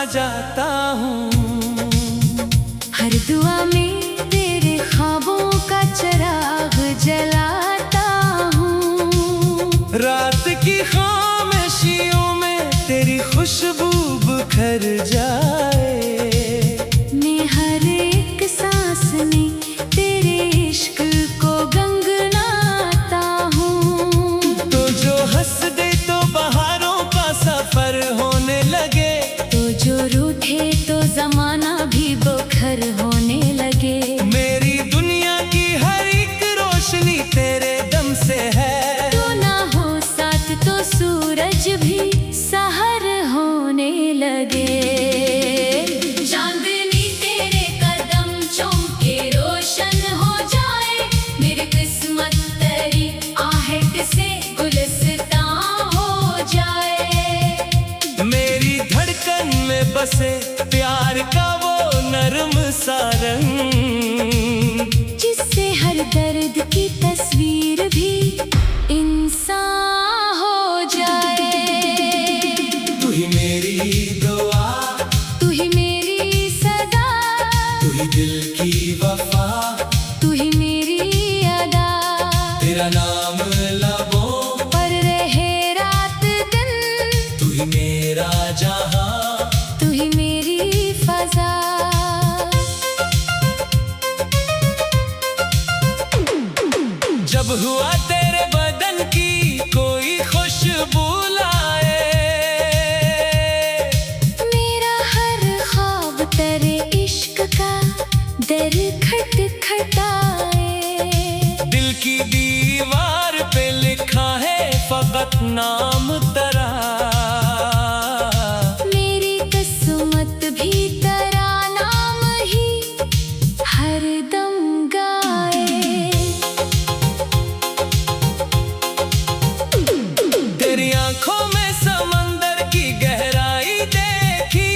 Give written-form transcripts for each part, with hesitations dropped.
सजाता हूँ। हर दुआ में तेरे ख्वाबों का चिराग जलाता हूँ। रात की खामोशियों में तेरी खुशबू बिखर जाए। मैं हर एक सांस में तेरे इश्क को गंगनाता हूँ। तो जो हंस दे तो बहारों का सफर होने लगे। तो जो रूठे तो जमाना भी बोखर होने लगे। मेरी दुनिया की हर एक रोशनी तेरे दम से है। तू ना हो साथ तो सूरज भी सहर होने लगे। चांदनी तेरे कदम चमके रोशन हो जाए। मेरी किस्मत तेरी आहट से गुलस्तां हो जाए। मेरी धड़कन में बसे प्यार का वो नर्म सा रंग, जिससे हर दर्द की तस्वीर भी इंसान हो जाए। तू ही मेरी दुआ, तू ही मेरी सदा, तू ही दिल की वफा, तू ही मेरी अदा। तेरा नाम लबों पर रहे रात दिन, तू ही मेरा जहां, तू ही मेरी फजा। जब हुआ तेरे बदन की कोई खुशबू लाए। मेरा हर ख्वाब तेरे इश्क का दर खटखटाए। दिल की दीवार पे लिखा है फकत नाम तेरा। मेरी किस्मत भी तेरा नाम ही हर दम गाए। तेरी आंखों में समंदर की गहराई देखी।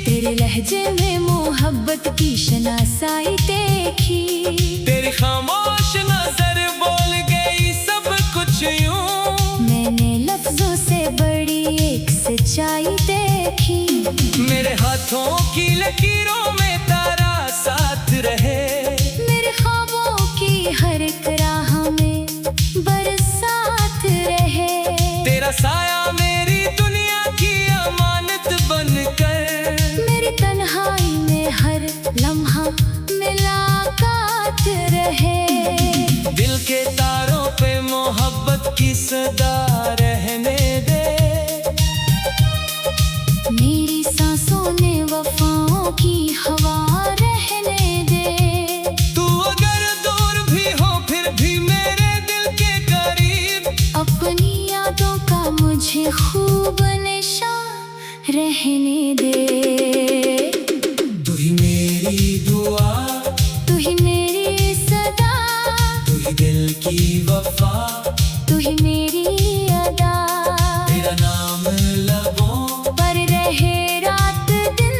तेरे लहजे में मोहब्बत की शनासाई देखी। तेरी खामोश नजर बोल गई सब कुछ यूं। मैंने लफ्जों से बड़ी एक सच्चाई देखी। मेरे हाथों की लकीरों में तारा साथ रहे। मेरे ख्वाबों की हर एक राह में बरसात रहे। तेरा साया मेरी दुनिया की अमानत बनकर। मेरी तन्हाई में हर लम्हा मुलाकात रहे। दिल के तारों पे मोहब्बत की सदा रहने दे। मेरी सांसों ने वफाओं की हवा रहने दे। तू अगर दूर भी हो फिर भी मेरे दिल के करीब। अपनी यादों का मुझे खूब निशान रहने दे। तू ही मेरी दुआ, तू ही मेरी सदा, तू ही दिल की वफा, तू ही मेरी अदा। तेरा नाम लबों पर रहे रात दिन,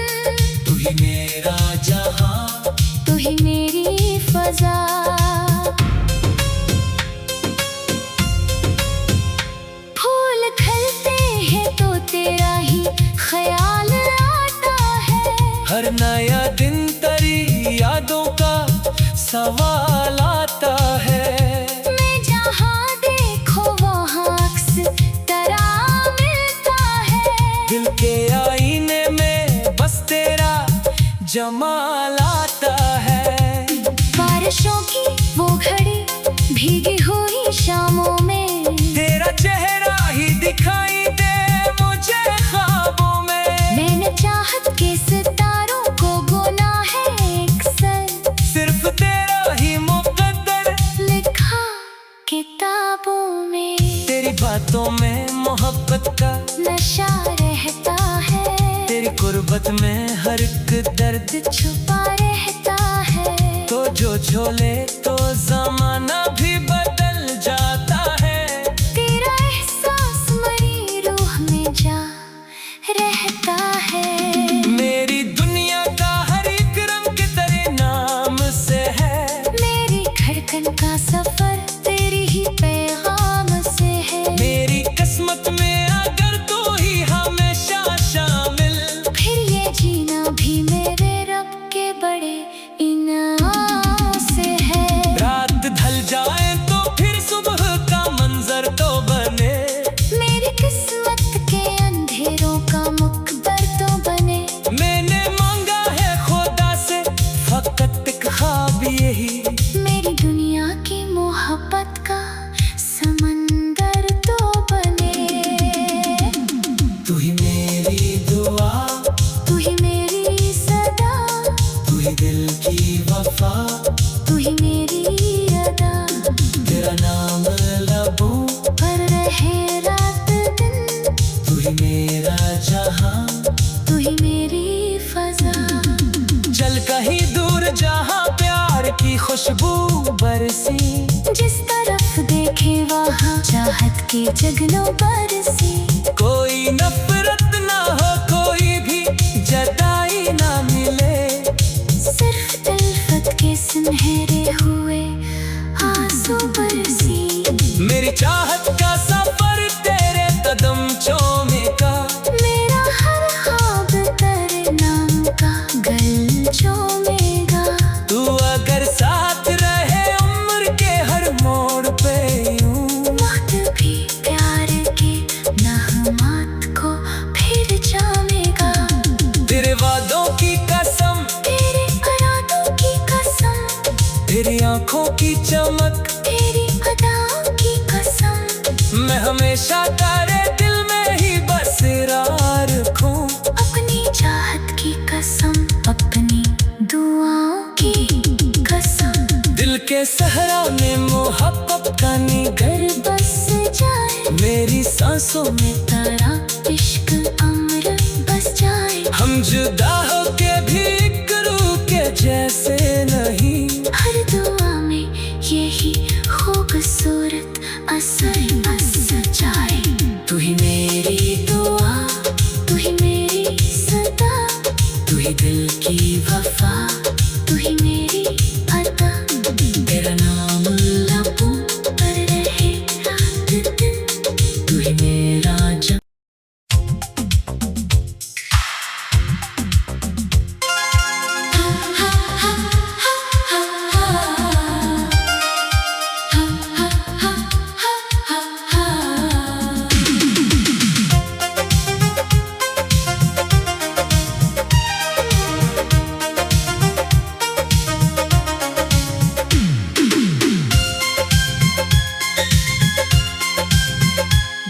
तू ही मेरा जहां, तू ही मेरी फजा। फूल खिलते हैं तो तेरा ही ख्याल आता है। हर नया दिन तेरी यादों का सवाल आता है। मैं जहाँ देखो वहाँ अक्स तेरा मिलता है। दिल के आईने में बस तेरा जमाल आता है। बारिशों की वो घड़ी भीगी हुई शामों में तेरा चेहरा ही दिखाई दे मुझे ख्वाबों में। मैंने चाहत के सितारों को बुना है एक सर। सिर्फ तेरा ही मुकद्दर लिखा किताबों में। तेरी बातों में मोहब्बत का नशा रहता है। तेरी कुर्बत में हर एक दर्द छुपा रहता है। तो जो झोले तो जमाना भी बदल जाता है। तेरा एहसास मरी रूह में जा रहता है। मेरी दुनिया का हर एक रंग तेरे नाम से है। मेरी धड़कन का सफर तेरी ही पैगाम से है। मेरी किस्मत में अगर तू ही हमेशा शामिल। फिर ये तू ही मेरी दुआ, तू ही मेरी सदा, तू ही दिल की वफा, तू ही मेरी अदा। तेरा नाम लबों पर रहे रात दिन, तू ही मेरा जहां, तू ही मेरी फजा। चल कहीं दूर जहां प्यार की खुशबू बरसी, जिस तरफ देखे वहाँ चाहत के जगनों बरसी। कोई नफरत ना हो, कोई भी जताई ना मिले, सिर्फ उल्फत के सुनहरे हुए आंसू बरसी। मेरी चाहत का सफर तेरे कदम चूमेगा, मेरा हर ख्वाब तेरे नाम का गल चूमेगा। तू अगर साथ रहे उम्र के हर मोड़ पे यूं, मौत भी प्यार के नगमात को फिर जामेगा। तेरे वादों की कसम, तेरे इरादों की कसम, तेरी आंखों की चमक, तेरी अदाओं की कसम। मैं हमेशा तेरे दिल में ही बसेरा रखूं। अपनी चाहत की कसम, अपनी दुआओं की कसम। दिल के सहरा में मोहब्बत का निगर घर बस जाए मेरी सांसों में, तारा इश्क अमर बस जाए। हम जुदा हो के भी एक रूह के जैसे नहीं, हर दुआ में यही खूबसूरत असर बस जाए। तू ही मेरी दुआ, तू ही मेरी सदा, तू ही दिल की वफा, तू ही मेरी अदा। तेरा नाम लबों पर रहे रात दिन, तू ही मेरा जहां।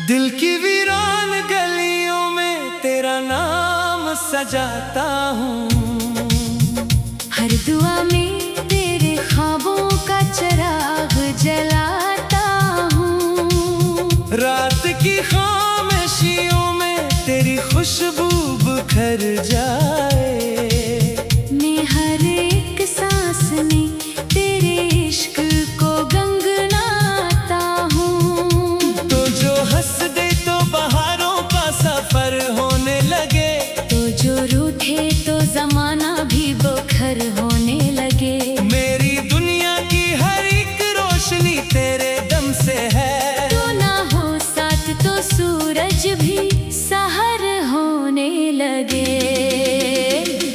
दिल की वीरान गलियों में तेरा नाम सजाता हूँ, हर दुआ में तेरे ख्वाबों का चिराग जलाता हूँ। रात की खामोशियों में तेरी खुशबू बिखर जाए, मैं हर एक सांस में तेरे इश्क को गंगनाता हूँ। तो जो हंस दे तो बहारों का सफर होने लगे, तो जो रूठे तो जमाना भी बोखर होने लगे। मेरी दुनिया की हर एक रोशनी तेरे दम से है, तू ना हो साथ तो सूरज भी सहर होने लगे।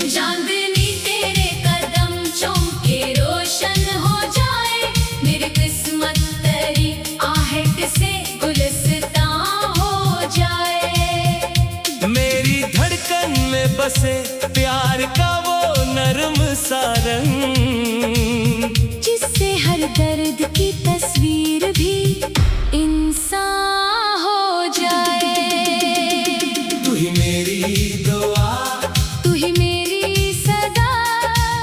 चांदनी तेरे कदम चमके रोशन हो जाए, मेरी किस्मत तेरी आहट से गुलस्तां हो जाए। मेरी धड़कन में बसे प्यार का वो नर्म सा रंग, जिससे हर दर्द की तस्वीर भी इंसान हो जाए। तू ही मेरी दुआ, तू ही मेरी सदा,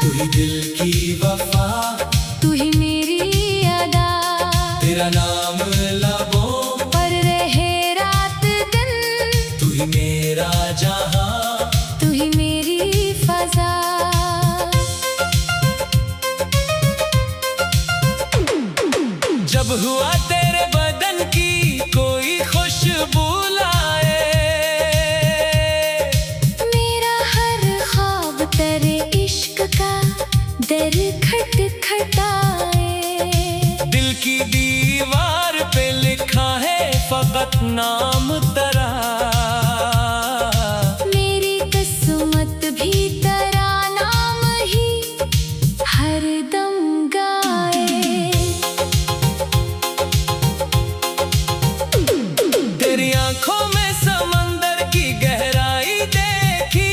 तू ही दिल की वफा, तू ही मेरी अदा। तेरा नाम लबों पर रहे रात दिन, तू ही मेरा जहां, तू ही मेरी फजा। जब हुआ तेरे बदन की कोई खुशबू लाए, मेरा हर ख्वाब तेरे इश्क का दर खटखटाए। दिल की दीवार पे लिखा है फकत नाम तेरा, मेरी किस्मत भी तेरा नाम ही हर दम गाए। तेरी आंखों में समंदर की गहराई देखी,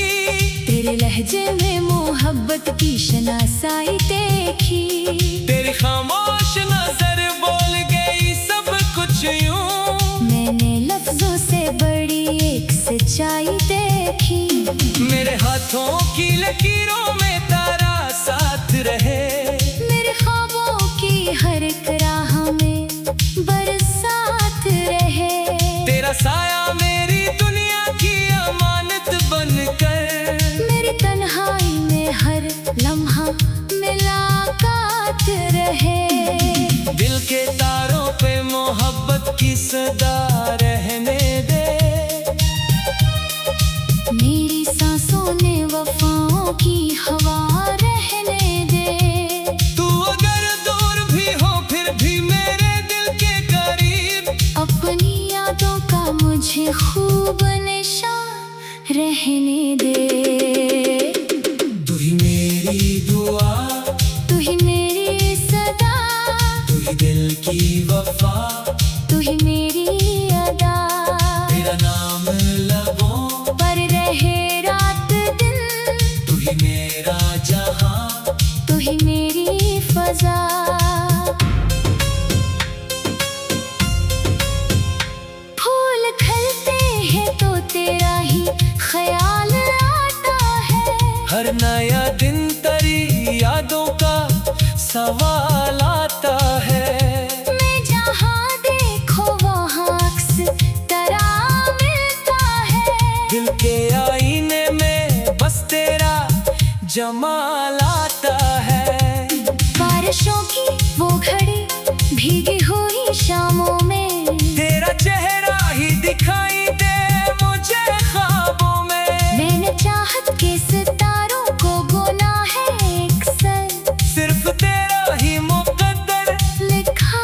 तेरे लहजे में मोहब्बत की शनासाई देखी। तेरी खामोश नजर बोल गई सब कुछ यूं, मैंने लफ्जों से बड़ी एक से सच्चाई देखी। मेरे हाथों की लकीरों में तारा साथ रहे, मेरे ख्वाबों की हर एक राह में बरसात रहे। तेरा साया मेरी दुनिया की अमानत बनकर, मेरी तन्हाई में हर लम्हा मुलाकात रहे। दिल के तारों पे मोहब्बत की सदा रहने दे। मेरी सांसों ने वफाओं की हवा रहने दे। तू अगर दूर भी हो फिर भी मेरे दिल के करीब, अपनी यादों का मुझे खूब निशान रहने दे। तू ही मेरी दुआ, तू ही मेरी सदा, तू ही दिल की वफा, तू ही मेरी अदा। तेरा नाम लबों पर रहे रात दिन, तू ही मेरा जहां, तू ही मेरी फजा। फूल खिलते हैं तो तेरा ही ख्याल आता है। हर नया दिन तेरी यादों का सवाल आता है। मैं जहाँ देखो वहाँ अक्स तेरा मिलता है। दिल के आईने में बस तेरा जमाल आता है। बारिशों की वो घड़ी भीगी हुई शामों में, तेरा चेहरा ही दिखाई दे मुझे ख्वाबों में। मैंने चाहत के सितारों को गुना है एक सर, सिर्फ तेरा ही मुकद्दर लिखा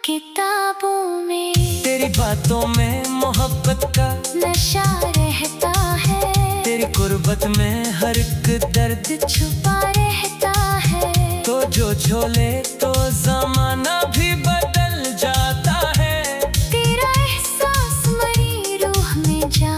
किताबों में। तेरी बातों में मोहब्बत का नशा रहता है, तेरी कुर्बत में हर एक दर्द छुपा रहता है। तो जो झोले तो जमाना भी बदल जाता है। तेरा एहसास मरी रूह में जा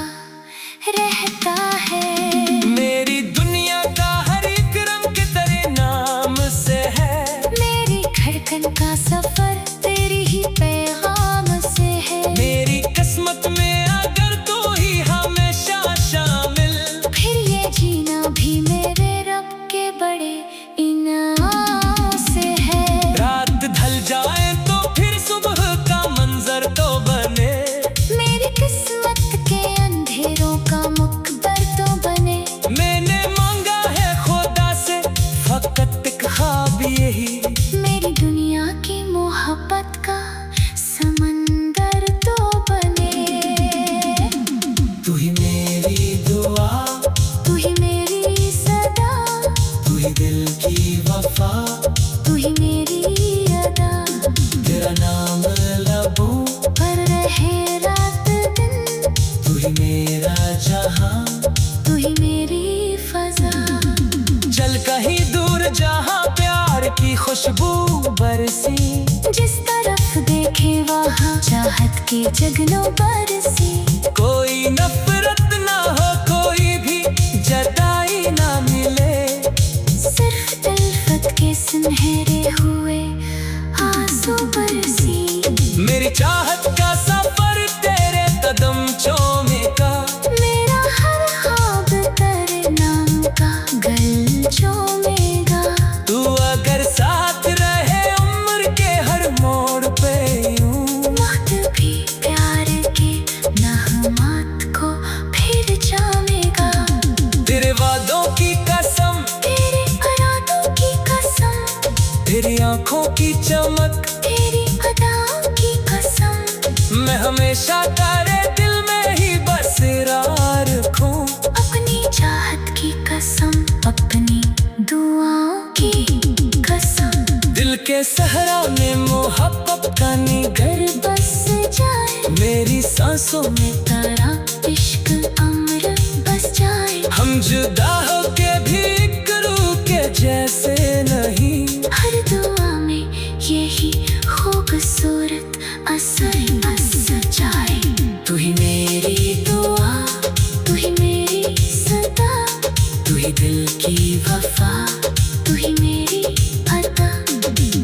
रहता है। मेरी दुनिया का हर एक रंग तेरे नाम से है। मेरी धड़कन का सफर तेरी ही पैगाम से है। मेरी किस्मत में अगर तू ही हमेशा शामिल, फिर ये जीना भी मेरे रब के बड़े इनाम से है। रात ढल जाए तो फिर सुबह का मंजर तो बने। मेरी किस्मत के अंधेरों का मुकद्दर तो बने। मैंने मांगा है खुदा से फकत एक ख्वाब यही, मेरी दुनिया की मोहब्बत का समंदर तो बने। तू ही मेरी दुआ, तू ही मेरी सदा, तू ही दिल की वफा, तू ही मेरी अदा। तेरा नाम लबों पर रहे रात दिन, तू ही मेरा जहां, तू ही मेरी फजा। चल कहीं दूर जहां प्यार की खुशबू बरसी। जिस तरफ देखे वहाँ चाहत के जगनों बरसी। कोई नफरत ना हो कोई भी जदाई ना मिले। सिर्फ उल्फत के सुनहरे हुए आंसू बरसी। मेरी चाहत का सफर तेरे कदम चूमेगा। मेरा हर ख्वाब तेरे नाम का गल चूमेगा। तू अगर साथ रहे उम्र के हर मोड़ पे यूं, वक्त भी प्यार के नगमात को फिर जामेगा। तेरे वादों की कसम, तेरे इरादों की कसम, तेरी आंखों की चमक, तेरी अदाओं की कसम। मैं हमेशा तेरे दिल में ही बसेरा रखूं। अपनी चाहत की कसम, अपनी दुआओं की कसम। दिल के सहरा में मोहब्बत का निगर घर बस जाए मेरी सांसों में। तेरा इश्क अमर बस जाए। हम जुदा होके भी एक रूह के जैसे नहीं। हर दुआ में यही खूबसूरत असर बस जाए। तू ही मेरी दुआ, तू ही मेरी सदा, तू ही दिल की वफा, तू ही मेरी अदा।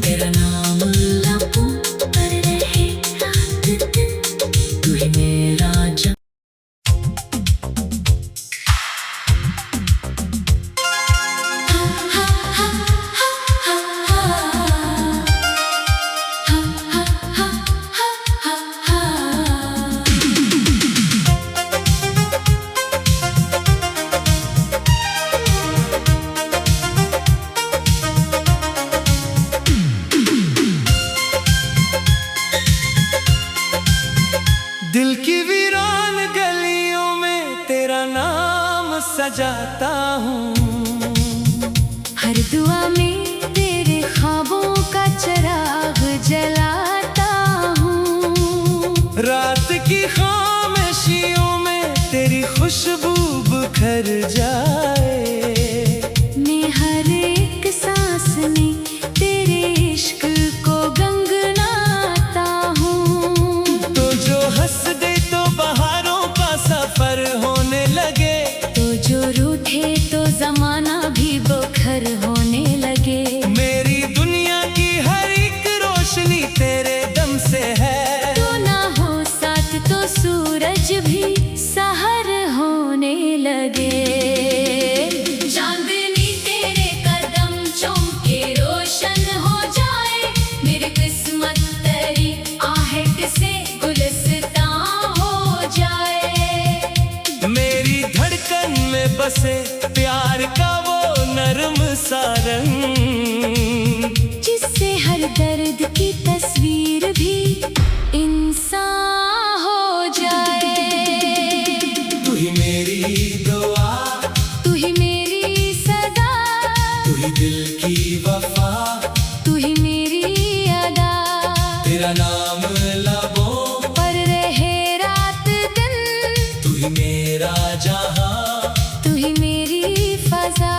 तेरा नाम लबों पर रहे रात दिन, तू ही मेरा सजाता हूँ। हर दुआ में तेरे ख्वाबों का चिराग जलाता हूँ। रात की खामोशियों में तेरी खुशबू बिखर जाए। मैं हर एक सांस में तेरे इश्क को गंगनाता हूँ। तो जो हंस दे तो बहारों का सफर होने लगे। तो जो रूठे तो जमाना भी बोखर होने लगे। मेरी दुनिया की हर एक रोशनी तेरे दम से है। तू ना हो साथ तो सूरज भी सहर होने लगे। चांदनी तेरे कदम चमके रोशन हो जाए। मेरी किस्मत तेरी आहट से गुलस्तां हो जाए। मेरी धड़कन में बसे प्यार का वो नरम सा रंग, जिससे हर दर्द की तस्वीर भी इंसान हो जाए। तू ही मेरी दुआ, तू ही मेरी सदा, तू ही दिल की वफा, तू ही मेरी अदा। तेरा नाम लबों पर रहे रात दिन, तू ही मेरा जहां, तू ही मेरी फजा।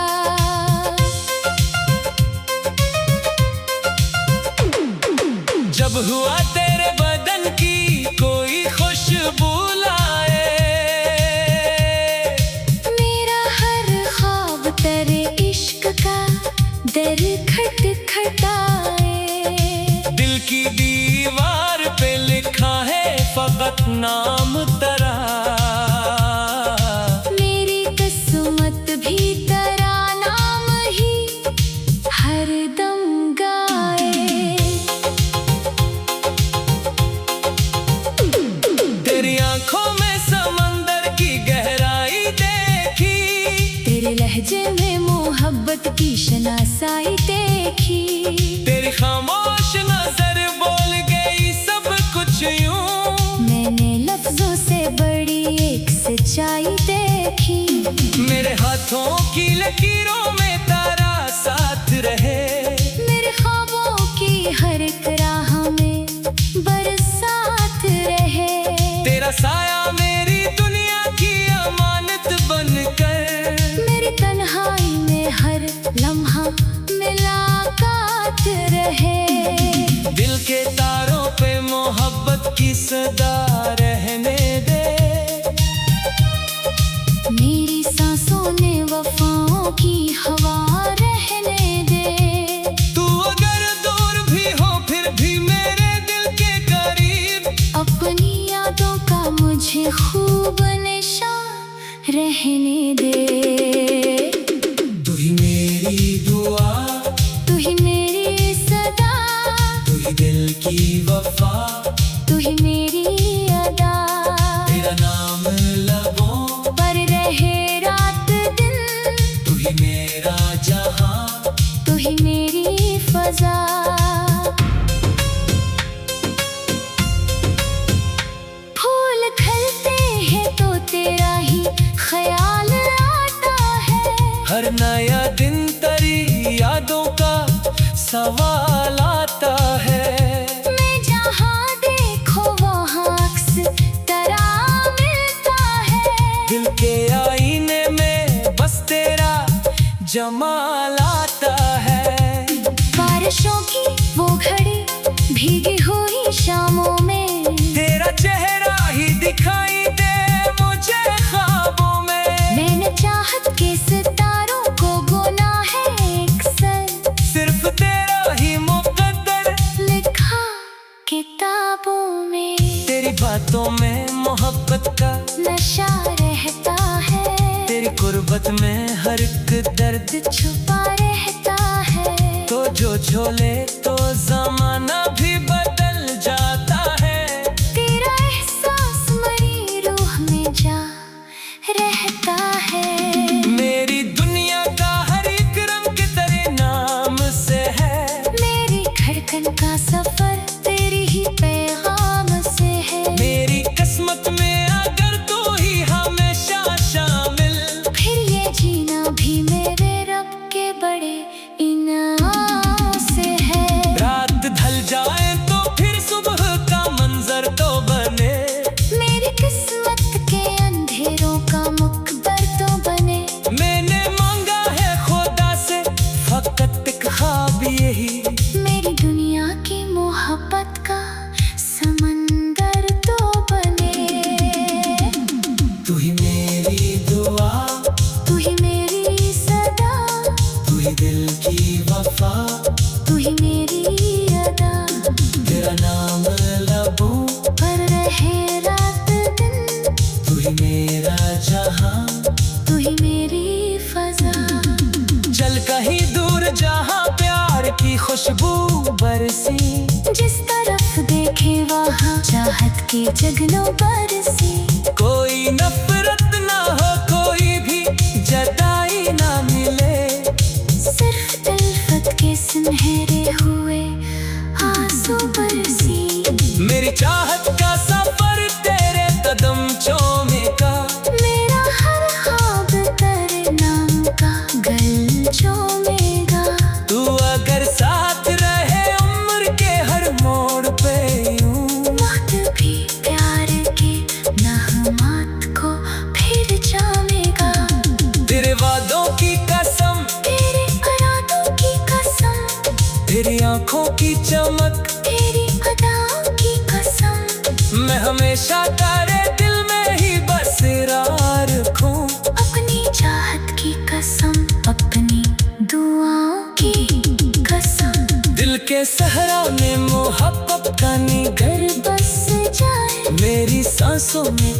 जब हुआ तेरे बदन की कोई खुशबू लाए। मेरा हर ख्वाब तेरे इश्क का दर खटखटाए। दिल की दीवार पे लिखा है फकत नाम तेरा। मेरी किस्मत भी तेरा नाम ही हर दम गाए। तेरी आंखों में समंदर की गहराई देखी। तेरे लहजे में मोहब्बत की शनासाई देखी। तेरी खामोश नजर बोल गई सब कुछ यूं। मैंने लफ्जों से बड़ी एक सच्चाई देखी। मेरे हाथों की लकीरों में तारा साथ रहे। मेरे ख्वाबों की हर एक राह में बरसात रहे। तेरा साया मेरी दुनिया की अमानत बनकर। मेरी तन्हाई में हर लम्हा मुलाकात रहे। दिल के तारों पे मोहब्बत की सदा रहने दे। मेरी सांसों ने वफाओं की हवा रहने दे। तू अगर दूर भी हो फिर भी मेरे दिल के करीब। अपनी यादों का मुझे खूब निशान रहने दे। तू ही मेरी दुआ, तू ही मेरी सदा, तू ही दिल की वफा, तू ही मेरी अदा। तेरा नाम लबों पर रहे रात दिन, तू ही मेरा जहां, तू ही मेरी फजा। फूल खिलते हैं तो तेरा ही ख्याल आता है। हर नया दिन तेरी यादों का सवाल आता है। मैं जहाँ देखो वहाँ अक्स तेरा मिलता है। दिल के आईने में बस तेरा जमाल आता है। बारिशों की वो घड़ी भीगी हुई शामों में। तेरा चेहरा ही दिखाई दे मुझे ख्वाबों में। मैंने चाहत के सितारों को बुना है एक सर। सिर्फ तेरा ही मुकद्दर लिखा किताबों में। तेरी बातों में मोहब्बत का नशा रहता है। तेरी कुर्बत में हर एक दर्द छुपा रहता है। तो जो झोले तो जमाना भी बदल जाता है। तेरा एहसास मरी रूह में जा रहता है। मेरी दुनिया का हर एक रंग तेरे नाम से है। मेरी धड़कन का सफर तेरी ही पैगाम से है। मेरी किस्मत में अगर तू ही हमेशा शामिल। फिर ये मेरी दुआ, तू ही मेरी सदा, तू ही दिल की वफा, तू ही मेरी अदा। तेरा नाम लबों पर रहे रात दिन, तू ही मेरा जहां, तू ही मेरी फजा। चल कहीं दूर जहां प्यार की खुशबू बरसी, जिस तरफ देखे वहाँ चाहत के जगनों बरसी। कोई नफरत ना हो, कोई भी जताई ना मिले, सिर्फ उल्फत के सुनहरे हुए आंसू बरसी। मेरी चाहत का सफर तेरे कदम चूमेगा, मेरा हर ख्वाब तेरे नाम का गल चूमेगा। तू अगर साथ रहे उम्र के हर मोड़ पे यूं, मौत भी प्यार के नगमात को फिर जामेगा। तेरे वादों की कसम, तेरे इरादों की कसम, तेरी आंखों की चमक, तेरी अदाओं की कसम। मैं हमेशा तेरे दिल में ही बसेरा रखूं। अपनी चाहत की कसम, अपनी दुआओं की कसम। दिल के सहरा में मोहब्बत का निगर घर बस जाए मेरी सांसों में